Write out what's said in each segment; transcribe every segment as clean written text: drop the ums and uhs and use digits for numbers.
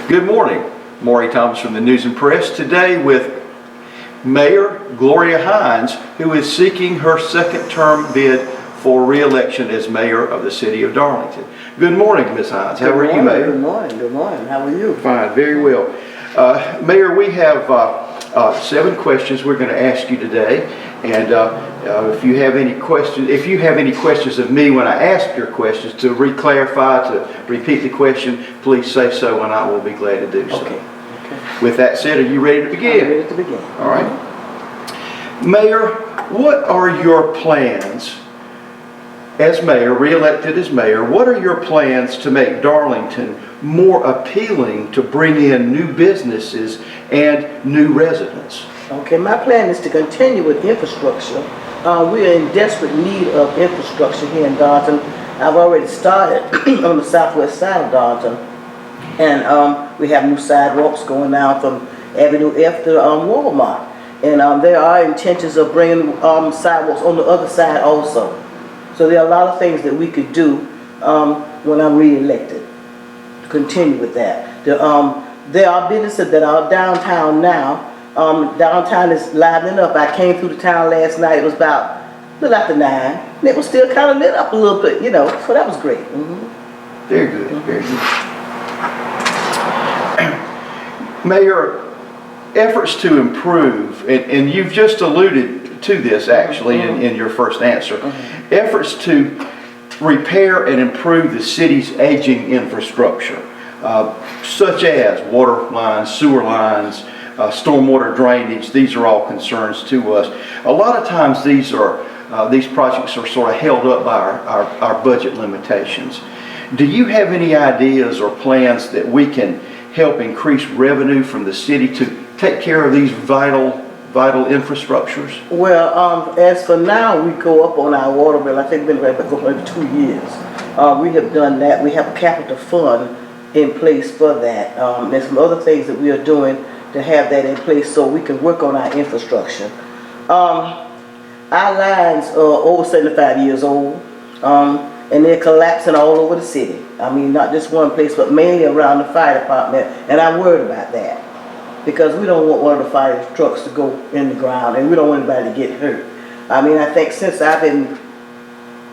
Good morning. Morrey Thomas from the News and Press, today with Mayor Gloria Hines, who is seeking her second term bid for re-election as mayor of the city of Darlington. Good morning, Ms. Hines. How are you, Mayor? Good morning. Good morning. How are you? Fine, very well. Mayor, we have 7 questions we're going to ask you today, and if you have any questions of me when I ask your questions, to re-clarify, to repeat the question, please say so, and I will be glad to do so. Okay. With that said, are you ready to begin? I'm ready to begin. All right. Mayor, what are your plans as mayor, re-elected as mayor? What are your plans to make Darlington more appealing to bring in new businesses and new residents? Okay, my plan is to continue with infrastructure. We are in desperate need of infrastructure here in Darlington. I've already started on the southwest side of Darlington, and we have new sidewalks going down from Avenue F to Walmart. And there are intentions of bringing sidewalks on the other side also. So there are a lot of things that we could do when I'm re-elected. Continue with that. There are businesses that are downtown now. Downtown is livening up. I came through the town last night. It was about a little after 9, and it was still kind of lit up a little bit, you know. So that was great. Very good. Very good. Mayor, efforts to improve, and you've just alluded to this actually in your first answer, efforts to repair and improve the city's aging infrastructure, such as water lines, sewer lines, stormwater drainage. These are all concerns to us. A lot of times these projects are sort of held up by our budget limitations. Do you have any ideas or plans that we can help increase revenue from the city to take care of these vital infrastructures? Well, as for now, we go up on our water bill. I think we've been going for 2 years. We have done that. We have a capital fund in place for that. There's some other things that we are doing to have that in place so we can work on our infrastructure. Our lines are over 75 years old, and they're collapsing all over the city. I mean, not just one place, but mainly around the fire department, and I'm worried about that, because we don't want one of the fire trucks to go in the ground, and we don't want anybody to get hurt. I mean, I think since I've been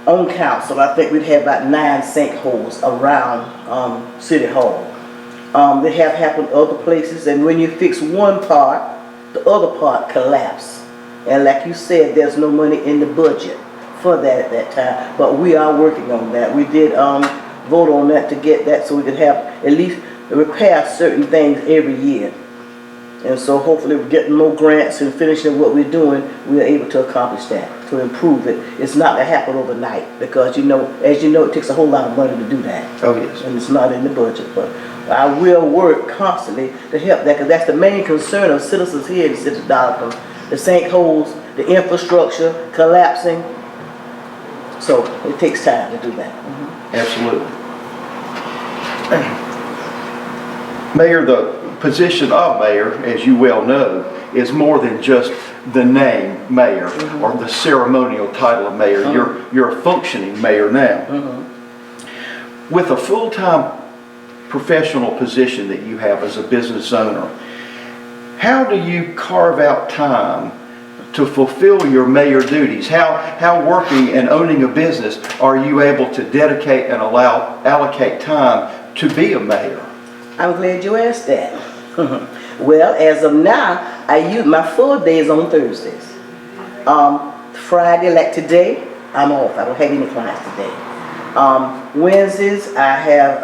on council, I think we've had about 9 sinkholes around City Hall. They have happened other places, and when you fix one part, the other part collapse. And like you said, there's no money in the budget for that at that time, but we are working on that. We did vote on that to get that so we could have at least repair certain things every year. And so hopefully we're getting more grants and finishing what we're doing, we're able to accomplish that, to improve it. It's not going to happen overnight, because, you know, as you know, it takes a whole lot of money to do that. Oh, yes. And it's not in the budget, but I will work constantly to help that, because that's the main concern of citizens here in the city of Darlington. The sinkholes, the infrastructure collapsing. So it takes time to do that. Absolutely. Mayor, the position of mayor, as you well know, is more than just the name mayor or the ceremonial title of mayor. You're a functioning mayor now. With a full-time professional position that you have as a business owner, how do you carve out time to fulfill your mayor duties? How working and owning a business are you able to dedicate and allocate time to be a mayor? I'm glad you asked that. Well, as of now, I use my full days on Thursdays. Friday, like today, I'm off. I don't have any clients today. Wednesdays, I have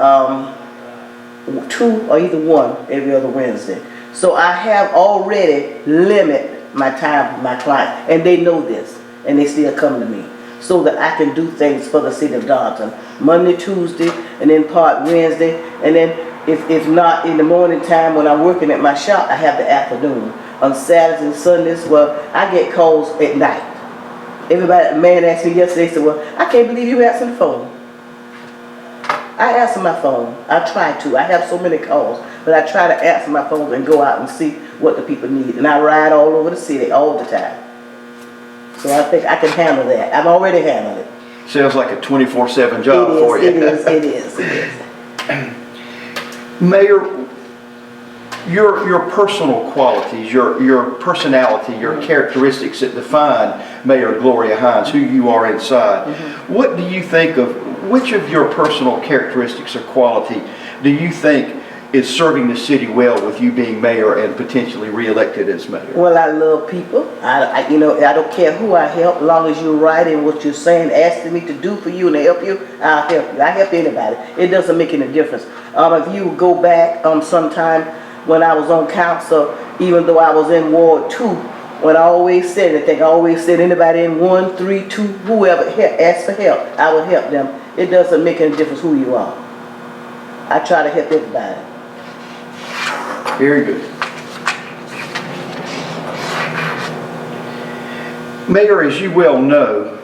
2 or either 1 every other Wednesday. So I have already limited my time with my clients, and they know this, and they still come to me, so that I can do things for the city of Darlington. Monday, Tuesday, and then part Wednesday, and then if not in the morning time when I'm working at my shop, I have the afternoon. On Saturdays and Sundays, well, I get calls at night. Everybody, a man asked me yesterday, said, well, I can't believe you answered the phone. I answer my phone. I try to. I have so many calls, but I try to answer my phone and go out and see what the people need. And I ride all over the city all the time. So I think I can handle that. I've already handled it. Sounds like a 24/7 job for you. It is. Mayor, your personal qualities, your personality, your characteristics that define Mayor Gloria Hines, who you are inside. What do you think of, which of your personal characteristics or quality do you think is serving the city well with you being mayor and potentially re-elected as mayor? Well, I love people. I don't care who I help, as long as you're right in what you're saying, asking me to do for you and to help you, I'll help you. I help anybody. It doesn't make any difference. If you go back sometime when I was on council, even though I was in Ward 2, when I always said anything, I always said anybody in 1, 3, 2, whoever asked for help, I would help them. It doesn't make any difference who you are. I try to help everybody. Very good. Mayor, as you well know,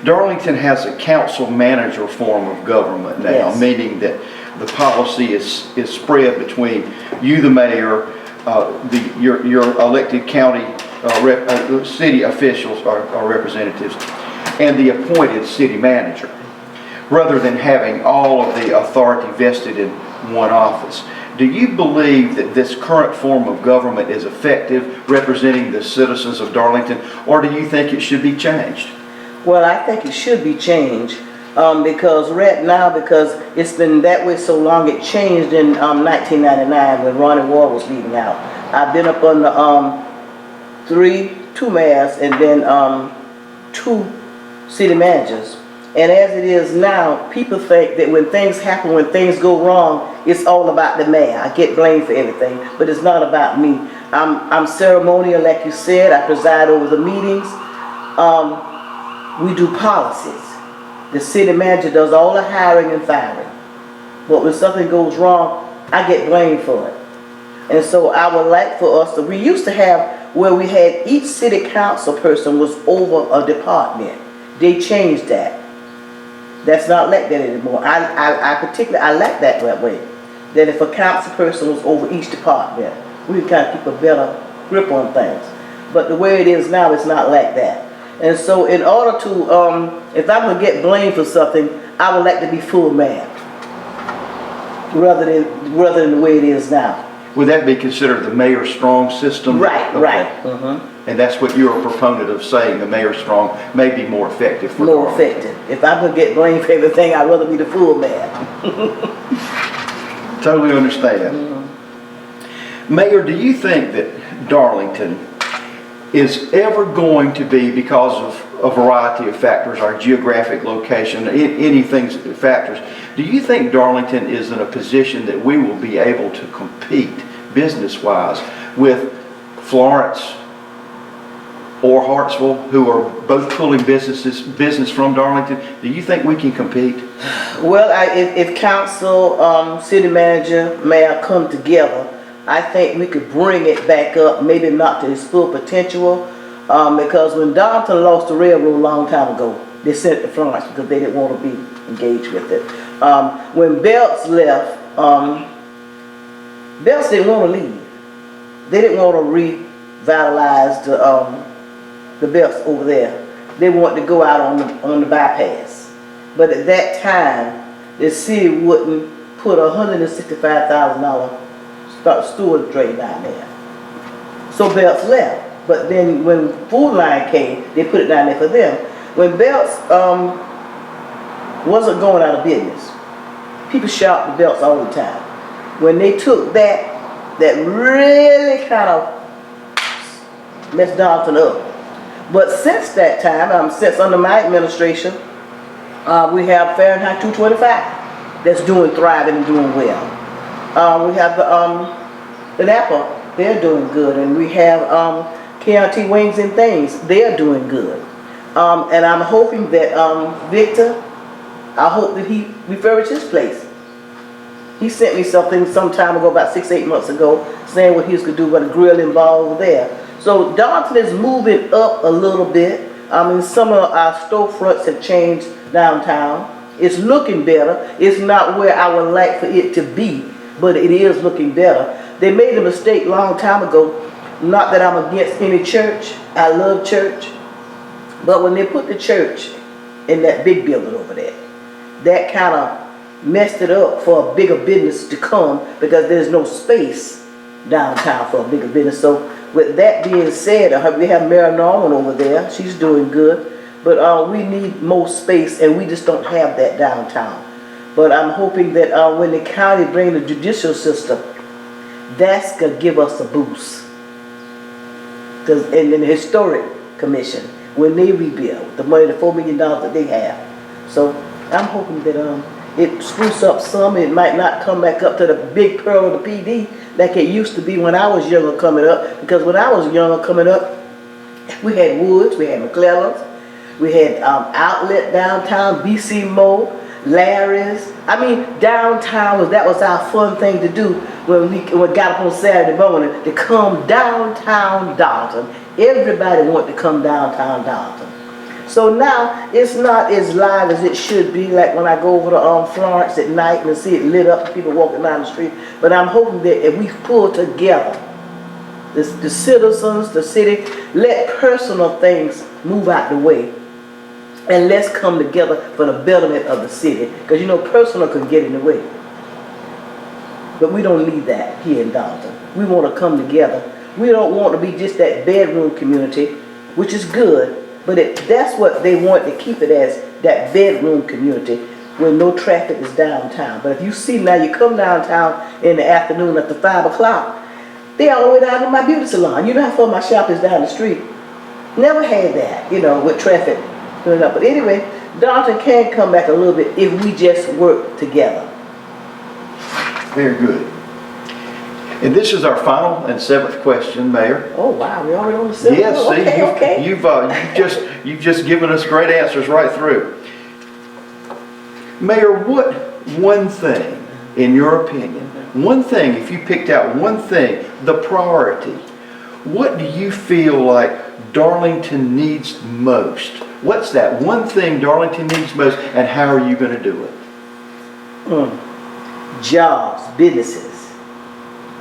Darlington has a council manager form of government now, Yes. meaning that the policy is spread between you, the mayor, your elected county city officials or representatives, and the appointed city manager, rather than having all of the authority vested in one office. Do you believe that this current form of government is effective representing the citizens of Darlington, or do you think it should be changed? Well, I think it should be changed because right now, because it's been that way so long, it changed in 1999 when Ronnie Ward was leaving out. I've been up on the two mayors and then 2 city managers. And as it is now, people think that when things happen, when things go wrong, it's all about the mayor. I get blamed for everything, but it's not about me. I'm ceremonial, like you said. I preside over the meetings. We do policies. The city manager does all the hiring and firing. But when something goes wrong, I get blamed for it. And so I would like for us to, we used to have where we had each city council person was over a department. They changed that. That's not like that anymore. I particularly like that way. That if a council person was over each department, we can kind of keep a better grip on things. But the way it is now, it's not like that. And so in order to, if I'm going to get blamed for something, I would like to be full man, rather than the way it is now. Would that be considered the mayor strong system? Right, Okay. right. And that's what you're a proponent of, saying the mayor strong may be more effective for More Darlington. effective. If I'm going to get blamed for everything, I'd rather be the full man. Totally understand. Mayor, do you think that Darlington is ever going to be, because of a variety of factors, our geographic location, factors, do you think Darlington is in a position that we will be able to compete business-wise with Florence or Hartsville, who are both pulling business from Darlington? Do you think we can compete? Well, if council, city manager, mayor come together, I think we could bring it back up, maybe not to its full potential, because when Darlington lost the railroad a long time ago, they sent it to Florence because they didn't want to be engaged with it. When Belts left, Belts didn't want to leave. They didn't want to revitalize the Belts over there. They wanted to go out on the bypass. But at that time, the city wouldn't put $165,000 storage drain down there. So Belts left. But then when Food Line came, they put it down there for them. When Belts wasn't going out of business, people shopped the Belts all the time. When they took that really kind of messed Darlington up. But since that time, since under my administration, we have Fahrenheit 225 that's thriving and doing well. We have the Napa, they're doing good, and we have KRT Wings and Things, they're doing good. And I'm hoping that Victor, I hope that he refurbishes his place. He sent me something some time ago, about 6-8 months ago, saying what he was going to do with a grilling bar over there. So Darlington is moving up a little bit. Some of our storefronts have changed downtown. It's looking better. It's not where I would like for it to be, but it is looking better. They made a mistake a long time ago. Not that I'm against any church. I love church. But when they put the church in that big building over there, that kind of messed it up for a bigger business to come, because there's no space downtown for a bigger business. So with that being said, we have Mary Norman over there. She's doing good. But we need more space, and we just don't have that downtown. But I'm hoping that when the county bring the judicial system, that's going to give us a boost. Because in the historic commission, when they rebuild, the money, the $4 million that they have. So I'm hoping that it spruce up some. It might not come back up to the big pearl of the PD like it used to be when I was younger coming up. Because when I was younger coming up, we had Woods, we had McClellan's, we had Outlet downtown, BC Mo, Larry's. I mean, downtown that was our fun thing to do when we got up on Saturday morning to come downtown Darlington. Everybody wanted to come downtown Darlington. So now it's not as live as it should be, like when I go over to Florence at night and see it lit up and people walking down the street. But I'm hoping that if we pull together, the citizens, the city, let personal things move out the way. And let's come together for the betterment of the city. Because you know, personal can get in the way. But we don't need that here in Darlington. We want to come together. We don't want to be just that bedroom community, which is good. But that's what they want to keep it as, that bedroom community where no traffic is downtown. But if you see now, you come downtown in the afternoon after 5 o'clock, they all the way down to my beauty salon. You know how far my shop is down the street. Never had that, you know, with traffic. But anyway, Darlington can come back a little bit if we just work together. Very good. And this is our final and 7th question, Mayor. Oh wow, we already on the 7th. Yes, oh, see, you've just given us great answers right through. Mayor, what one thing, in your opinion, one thing, if you picked out one thing, the priority, what do you feel like Darlington needs most? What's that one thing Darlington needs most, and how are you going to do it? Jobs, businesses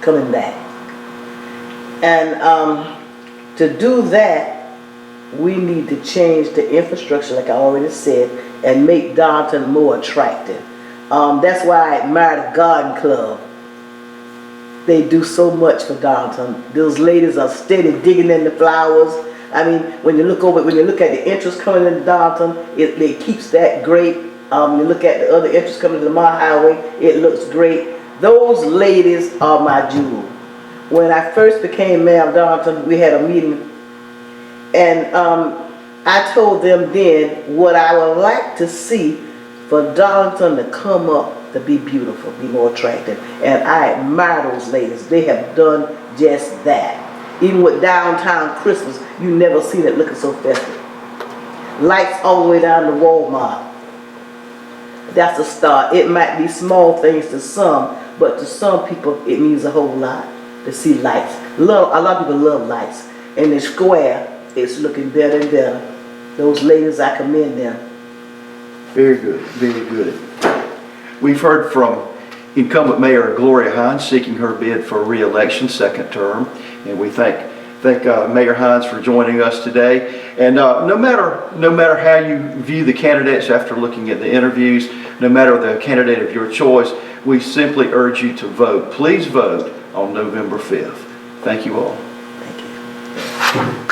coming back. And to do that, we need to change the infrastructure, like I already said, and make Darlington more attractive. That's why I admire the Garden Club. They do so much for Darlington. Those ladies are steady digging in the flowers. I mean, when you look at the entrance coming into Darlington, it keeps that great. You look at the other entrance coming to the Mile Highway, it looks great. Those ladies are my jewel. When I first became mayor of Darlington, we had a meeting, and I told them then what I would like to see for Darlington to come up to be beautiful, be more attractive. And I admire those ladies. They have done just that. Even with downtown Christmas, you never seen it looking so festive. Lights all the way down to Walmart. That's a start. It might be small things to some, but to some people it means a whole lot to see lights. A lot of people love lights. And the square is looking better and better. Those ladies, I commend them. Very good, very good. We've heard from incumbent Mayor Gloria Hines seeking her bid for re-election, 2nd term, and we thank Mayor Hines for joining us today. And no matter how you view the candidates after looking at the interviews, no matter the candidate of your choice, we simply urge you to vote. Please vote on November 5th. Thank you all. Thank you.